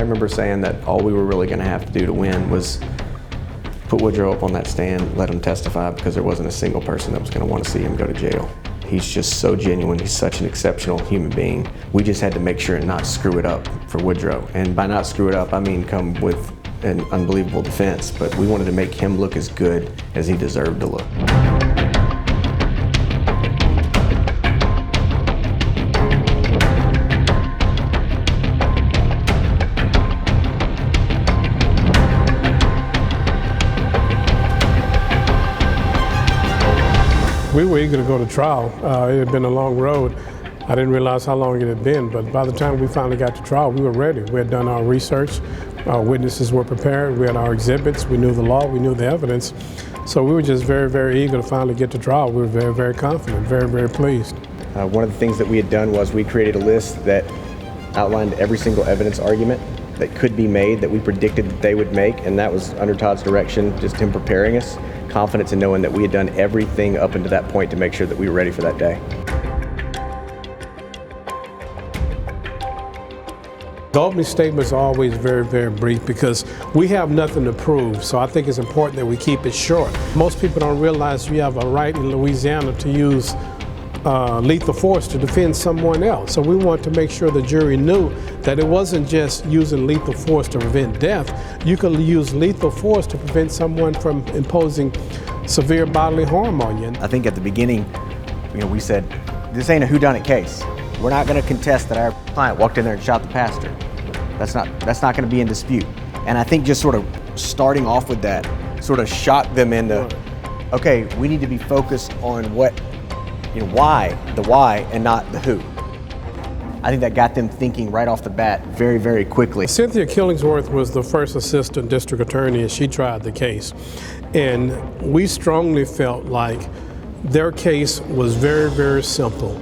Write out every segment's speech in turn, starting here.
remember saying that all we were really going to have to do to win was put Woodrow up on that stand, let him testify, because there wasn't a single person that was going to want to see him go to jail. He's just so genuine. He's such an exceptional human being. We just had to make sure and not screw it up for Woodrow. And by not screw it up, I mean come with an unbelievable defense, but we wanted to make him look as good as he deserved to look. We were eager to go to trial. It had been a long road. I didn't realize how long it had been, but by the time we finally got to trial, we were ready. We had done our research, our witnesses were prepared, we had our exhibits, we knew the law, we knew the evidence. So we were just very, very eager to finally get to trial. We were very, very confident, very, very pleased. One of the things that we had done was we created a list that outlined every single evidence argument that could be made, that we predicted that they would make, and that was under Todd's direction, just him preparing us, confidence in knowing that we had done everything up until that point to make sure that we were ready for that day. The opening statements are always very, very brief because we have nothing to prove, so I think it's important that we keep it short. Most people don't realize you have a right in Louisiana to use lethal force to defend someone else. So we want to make sure the jury knew that it wasn't just using lethal force to prevent death. You can use lethal force to prevent someone from imposing severe bodily harm on you. I think at the beginning, we said, this ain't a whodunit case. We're not going to contest that our client walked in there and shot the pastor. That's not going to be in dispute. And I think just sort of starting off with that sort of shocked them into, okay, we need to be focused on what, why, the why, and not the who. I think that got them thinking right off the bat very, very quickly. Cynthia Killingsworth was the first assistant district attorney and she tried the case. And we strongly felt like their case was very, very simple,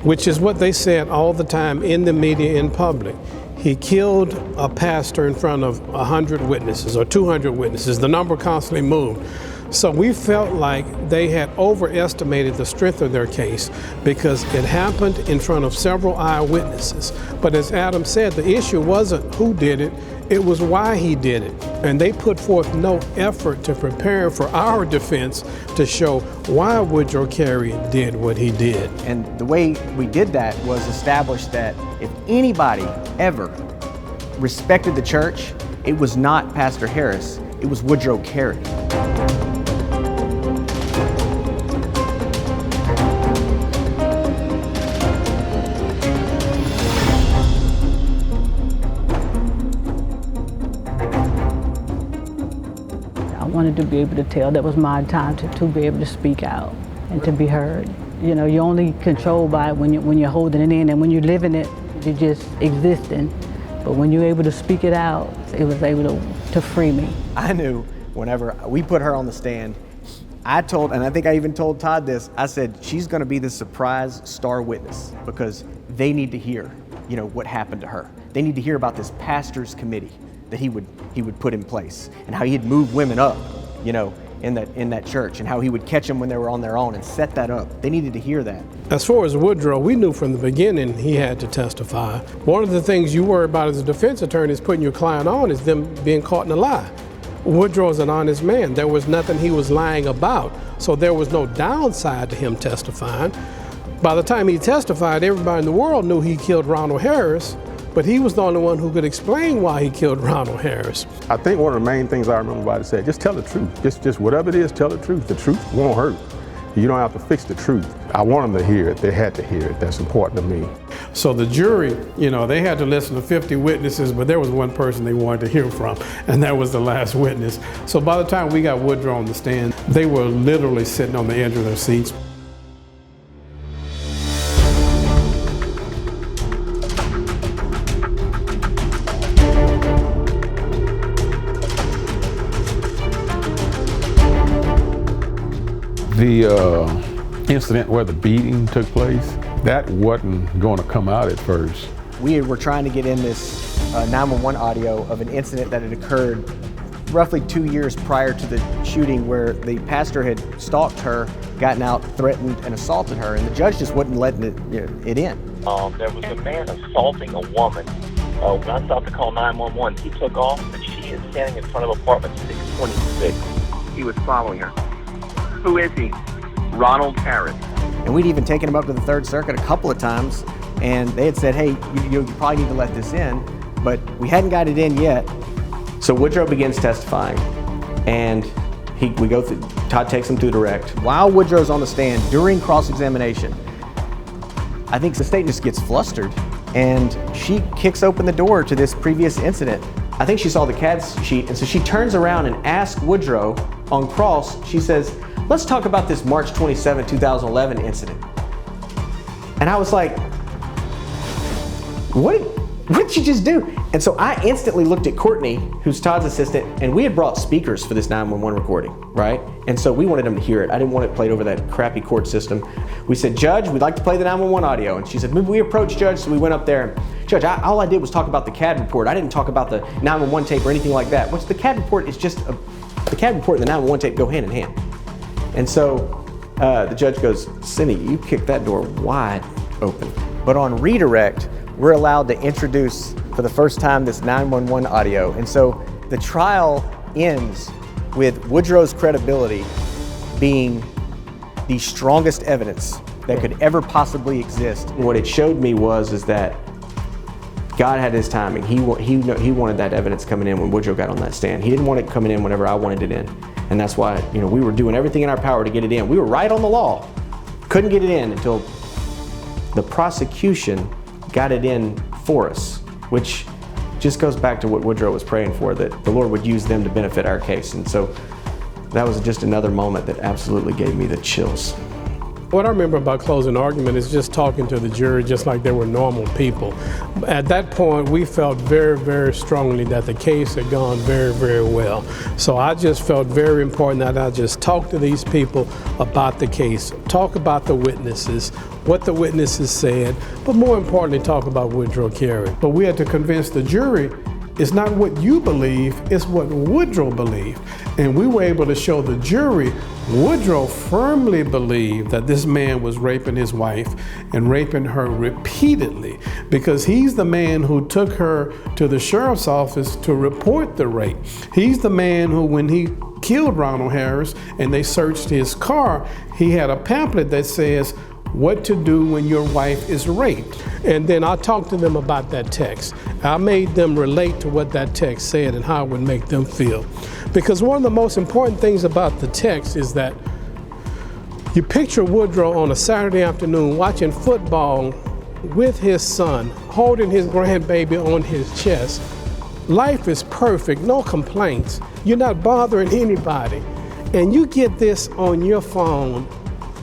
which is what they said all the time in the media, in public. He killed a pastor in front of 100 witnesses or 200 witnesses. The number constantly moved. So we felt like they had overestimated the strength of their case because it happened in front of several eyewitnesses. But as Adam said, the issue wasn't who did it, it was why he did it. And they put forth no effort to prepare for our defense to show why Woodrow Karey did what he did. And the way we did that was establish that if anybody ever respected the church, it was not Pastor Harris, it was Woodrow Karey. I wanted to be able to tell that was my time to be able to speak out and to be heard. You're only controlled by it when you're holding it in, and when you're living it, you're just existing. But when you're able to speak it out, it was able to free me. I knew whenever we put her on the stand, I told, and I think I even told Todd this, I said, she's gonna be the surprise star witness because they need to hear, what happened to her. They need to hear about this pastor's committee that he would put in place and how he'd move women up, in that church, and how he would catch them when they were on their own and set that up. They needed to hear that. As far as Woodrow, we knew from the beginning he had to testify. One of the things you worry about as a defense attorney is putting your client on is them being caught in a lie. Woodrow's an honest man. There was nothing he was lying about, so there was no downside to him testifying. By the time he testified, everybody in the world knew he killed Ronald Harris, but he was the only one who could explain why he killed Ronald Harris. I think one of the main things I remember about it said, just tell the truth. Just whatever it is, tell the truth. The truth won't hurt. You don't have to fix the truth. I want them to hear it. They had to hear it. That's important to me. So the jury, they had to listen to 50 witnesses, but there was one person they wanted to hear from, and that was the last witness. So by the time we got Woodrow on the stand, they were literally sitting on the edge of their seats. The incident where the beating took place, that wasn't going to come out at first. We were trying to get in this 911 audio of an incident that had occurred roughly 2 years prior to the shooting where the pastor had stalked her, gotten out, threatened, and assaulted her, and the judge just wasn't letting it in. There was a man assaulting a woman when I stopped to call 911, he took off, and she is standing in front of apartment 626. He was following her. Who is he? Ronald Harris. And we'd even taken him up to the Third Circuit a couple of times, and they had said, hey, you probably need to let this in, but we hadn't got it in yet. So Woodrow begins testifying, and we go through, Todd takes him through direct. While Woodrow's on the stand during cross-examination, I think the state just gets flustered, and she kicks open the door to this previous incident. I think she saw the CAD sheet, and so she turns around and asks Woodrow on cross, she says, let's talk about this March 27, 2011 incident. And I was like, what did you just do? And so I instantly looked at Courtney, who's Todd's assistant, and we had brought speakers for this 911 recording, right? And so we wanted them to hear it. I didn't want it played over that crappy court system. We said, Judge, we'd like to play the 911 audio. And she said, we approached Judge, so we went up there. And, Judge, all I did was talk about the CAD report. I didn't talk about the 911 tape or anything like that. Which the CAD report is just, the CAD report and the 911 tape go hand in hand. And so the judge goes, Cindy, you kicked that door wide open. But on redirect, we're allowed to introduce for the first time this 911 audio. And so the trial ends with Woodrow's credibility being the strongest evidence that could ever possibly exist. What it showed me is that God had his timing. He wanted that evidence coming in when Woodrow got on that stand. He didn't want it coming in whenever I wanted it in. And that's why, we were doing everything in our power to get it in. We were right on the law. Couldn't get it in until the prosecution got it in for us, which just goes back to what Woodrow was praying for, that the Lord would use them to benefit our case. And so that was just another moment that absolutely gave me the chills. What I remember about closing argument is just talking to the jury just like they were normal people. At that point, we felt very, very strongly that the case had gone very, very well. So I just felt very important that I just talk to these people about the case, talk about the witnesses, what the witnesses said, but more importantly, talk about Woodrow Karey. But we had to convince the jury it's not what you believe, it's what Woodrow believed. And we were able to show the jury Woodrow firmly believed that this man was raping his wife and raping her repeatedly, because he's the man who took her to the sheriff's office to report the rape. He's the man who, when he killed Ronald Harris and they searched his car, he had a pamphlet that says, what to do when your wife is raped. And then I talked to them about that text. I made them relate to what that text said and how it would make them feel. Because one of the most important things about the text is that you picture Woodrow on a Saturday afternoon watching football with his son, holding his grandbaby on his chest. Life is perfect, no complaints. You're not bothering anybody. And you get this on your phone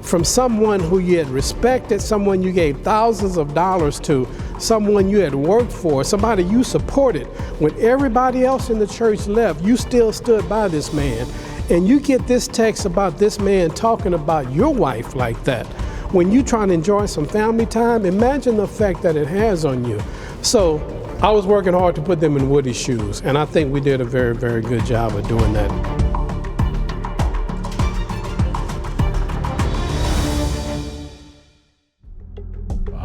from someone who you had respected, someone you gave thousands of dollars to, someone you had worked for, somebody you supported. When everybody else in the church left, you still stood by this man. And you get this text about this man talking about your wife like that. When you're trying to enjoy some family time, imagine the effect that it has on you. So I was working hard to put them in Woody's shoes, and I think we did a very, very good job of doing that.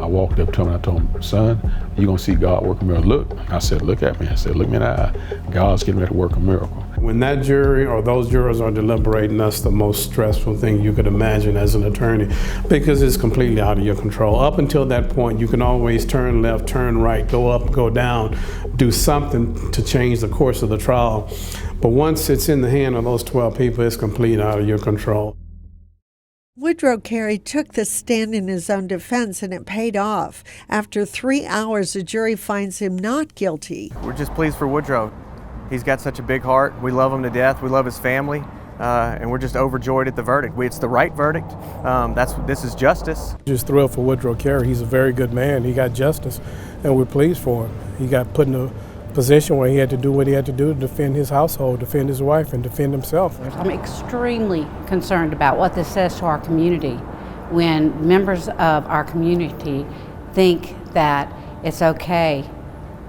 I walked up to him and I told him, son, you're going to see God work a miracle. Look. I said, look at me. I said, look me in the eye. God's getting ready to work a miracle. When that jury or those jurors are deliberating, that's the most stressful thing you could imagine as an attorney, because it's completely out of your control. Up until that point, you can always turn left, turn right, go up, go down, do something to change the course of the trial. But once it's in the hand of those 12 people, it's completely out of your control. Woodrow Karey took the stand in his own defense, and it paid off. After 3 hours, the jury finds him not guilty. We're just pleased for Woodrow. He's got such a big heart. We love him to death. We love his family, and we're just overjoyed at the verdict. It's the right verdict. This is justice. Just thrilled for Woodrow Karey. He's a very good man. He got justice, and we're pleased for him. He got put in a position where he had to do what he had to do to defend his household, defend his wife, and defend himself. I'm extremely concerned about what this says to our community when members of our community think that it's okay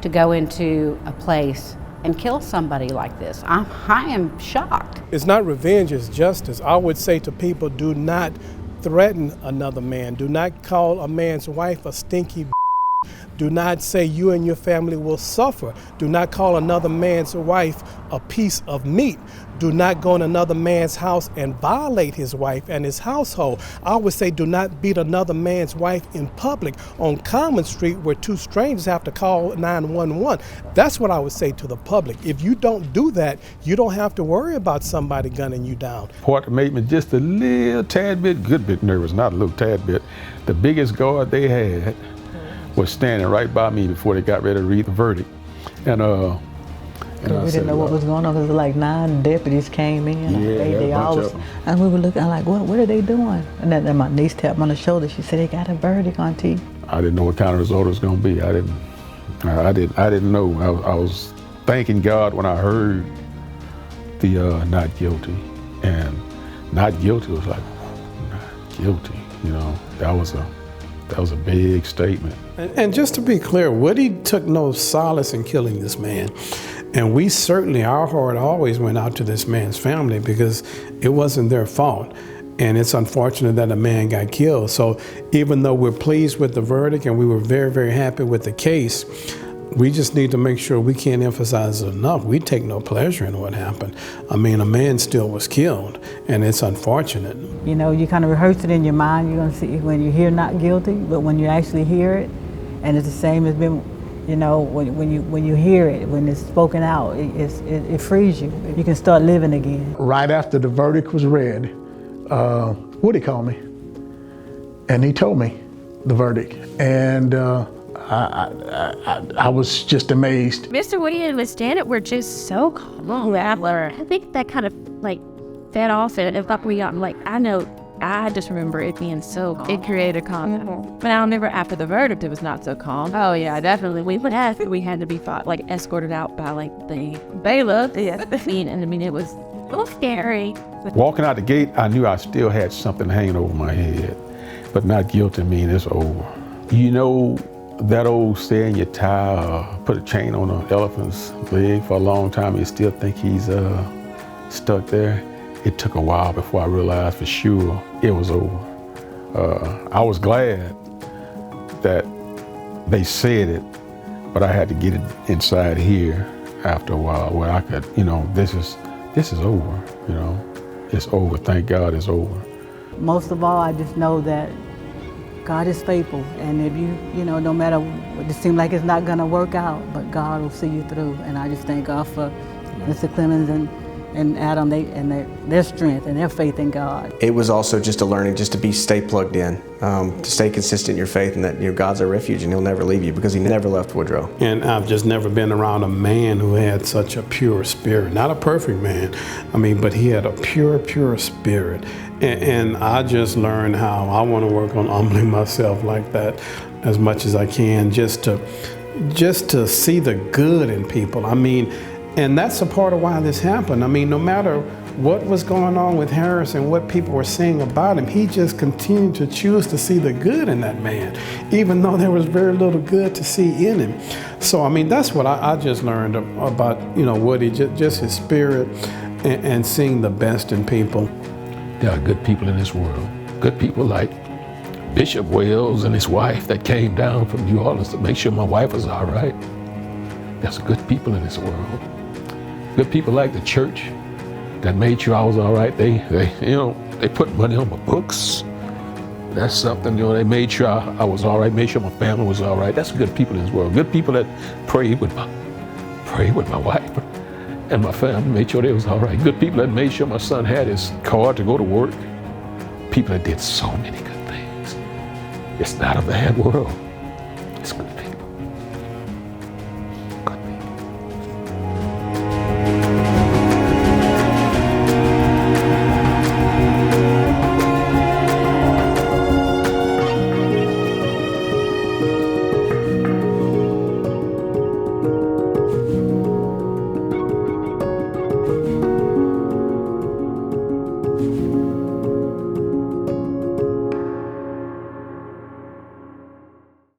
to go into a place and kill somebody like this. I am shocked. It's not revenge, it's justice. I would say to people, do not threaten another man. Do not call a man's wife a stinky. Do not say you and your family will suffer. Do not call another man's wife a piece of meat. Do not go in another man's house and violate his wife and his household. I would say do not beat another man's wife in public on Common Street where two strangers have to call 911. That's what I would say to the public. If you don't do that, you don't have to worry about somebody gunning you down. What made me just a little tad bit, good bit nervous, not a little tad bit, the biggest guard they had was standing right by me before they got ready to read the verdict. And we didn't know what was going on because like 9 deputies came in. They all, and we were looking like, what are they doing? And then my niece tapped me on the shoulder. She said, they got a verdict, Auntie. I didn't know what kind of result it was going to be. I didn't know. I was thanking God when I heard the not guilty. And not guilty was like, not guilty, you know. That was a big statement. And just to be clear, Woody took no solace in killing this man. And we certainly, our heart always went out to this man's family because it wasn't their fault. And it's unfortunate that a man got killed. So even though we're pleased with the verdict and we were very, very happy with the case, we just need to make sure we can't emphasize it enough. We take no pleasure in what happened. I mean, a man still was killed, and it's unfortunate. You know, you kind of rehearse it in your mind. You're going to see when you hear not guilty, but when you actually hear it, and it's the same as been, you know, when you hear it, when it's spoken out, it frees you. You can start living again. Right after the verdict was read, Woody called me, and he told me the verdict, and I was just amazed. Mr. Woody and Miss Janet were just so calm. I think that kind of like fed off it. If we got like, I just remember it being so calm. It created calm. But I remember after the verdict, it was not so calm. Oh yeah, definitely. We had to be escorted out by like the bailiff. Yeah. And I mean, it was a little scary. Walking out the gate, I knew I still had something hanging over my head, but not guilty mean it's over. You know, that old saying, you put a chain on an elephant's leg for a long time, you still think he's stuck there. It took a while before I realized for sure it was over. I was glad that they said it, but I had to get it inside here after a while where I could, you know, this is over, you know. It's over, thank God it's over. Most of all, I just know that God is faithful, and if you know, no matter what, it seems like it's not gonna work out, but God will see you through. And I just thank God for Mr. Clemons and Adam, their strength and their faith in God. It was also just a learning just to stay plugged in, to stay consistent in your faith, and that, you know, God's our refuge and He'll never leave you, because He never left Woodrow. And I've just never been around a man who had such a pure spirit. Not a perfect man, but he had a pure spirit. And I just learned how I want to work on humbling myself like that as much as I can, just to see the good in people. And that's a part of why this happened. No matter what was going on with Harris and what people were saying about him, he just continued to choose to see the good in that man, even though there was very little good to see in him. So, that's what I just learned about, Woody, just his spirit and seeing the best in people. There are good people in this world. Good people like Bishop Wells and his wife that came down from New Orleans to make sure my wife was all right. There's good people in this world. Good people like the church that made sure I was all right. They put money on my books. That's something, they made sure I was all right, made sure my family was all right. That's good people in this world. Good people that prayed with my wife and my family, made sure they was all right. Good people that made sure my son had his car to go to work. People that did so many good things. It's not a bad world.